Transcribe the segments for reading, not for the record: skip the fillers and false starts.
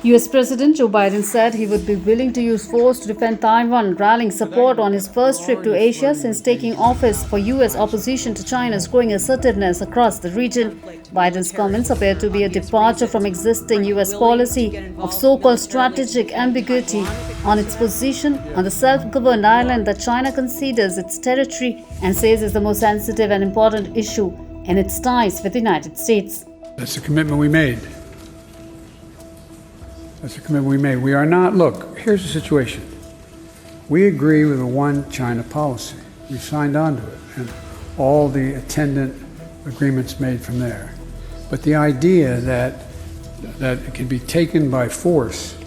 US President Joe Biden said he would be willing to use force to defend Taiwan, rallying support on his first trip to Asia since taking office for US opposition to China's growing assertiveness across the region. Biden's comments appear to be a departure from existing US policy of so-called strategic ambiguity on its position on the self-governed island that China considers its territory and says is the most sensitive and important issue in its ties with the United States. That's the commitment we made. We are not, look, here's the situation. We agree with a one China policy. We signed on to it and all the attendant agreements made from there. But the idea that it can be taken by force,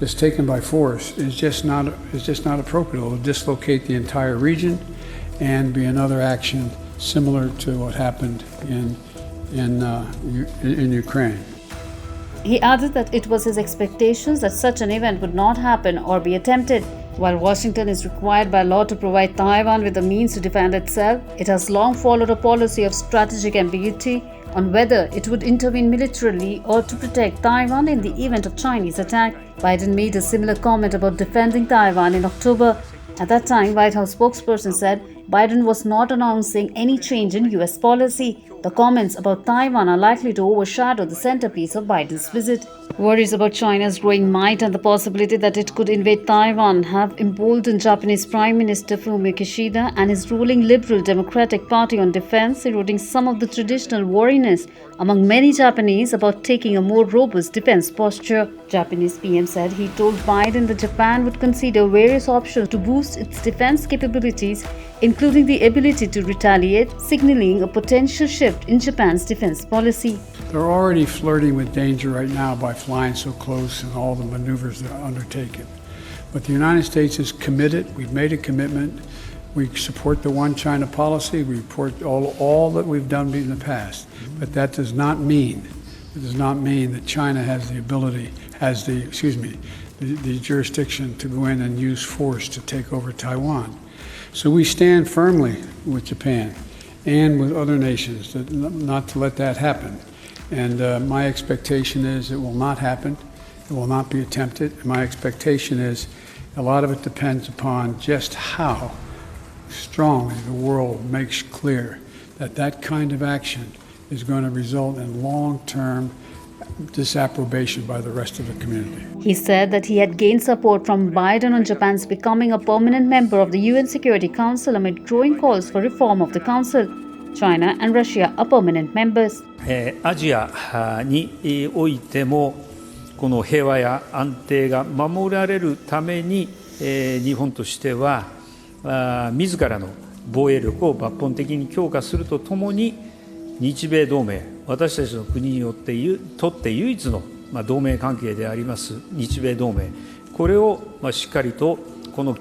is just not appropriate. It will dislocate the entire region and be another action similar to what happened in Ukraine. He added that it was his expectations that such an event would not happen or be attempted. While Washington is required by law to provide Taiwan with the means to defend itself, it has long followed a policy of strategic ambiguity on whether it would intervene militarily or to protect Taiwan in the event of Chinese attack. Biden made a similar comment about defending Taiwan in October. At that time, White House spokesperson said Biden was not announcing any change in US policy. The comments about Taiwan are likely to overshadow the centerpiece of Biden's visit. Worries about China's growing might and the possibility that it could invade Taiwan have emboldened Japanese Prime Minister Fumio Kishida and his ruling Liberal Democratic Party on defense, eroding some of the traditional wariness among many Japanese about taking a more robust defense posture. Japanese PM said he told Biden that Japan would consider various options to boost its defense capabilities, including the ability to retaliate, signaling a potential shift in Japan's defense policy. They're already flirting with danger right now by flying so close and all the maneuvers that are undertaken. But the United States is committed. We've made a commitment. We support the one China policy. We support all that we've done in the past. But that does not mean that China has the ability, the jurisdiction to go in and use force to take over Taiwan. So we stand firmly with Japan and with other nations not to let that happen. And my expectation is it will not happen. It will not be attempted. My expectation is a lot of it depends upon just how strongly the world makes clear that kind of action is going to result in long-term disapprobation by the rest of the community. He said that he had gained support from Biden on Japan's becoming a permanent member of the UN Security Council amid growing calls for reform of the Council. China and Russia are permanent members. アジアにおいてもこの平和や安定が守られるために日本としては自らの防衛力を抜本的に強化するとともに日米同盟、私たちの国にとって唯一の同盟関係であります日米同盟、これをしっかりとこの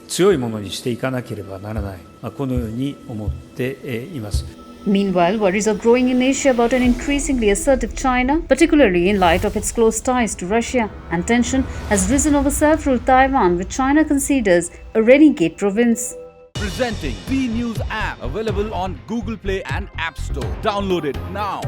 強いものにしていかなければならない、このように思っています。Meanwhile, worries are growing in Asia about an increasingly assertive China, particularly in light of its close ties to Russia, and tension has risen over self-ruled Taiwan, which China considers a renegade province. Presenting B News app, available on Google Play and App Store. Download it now.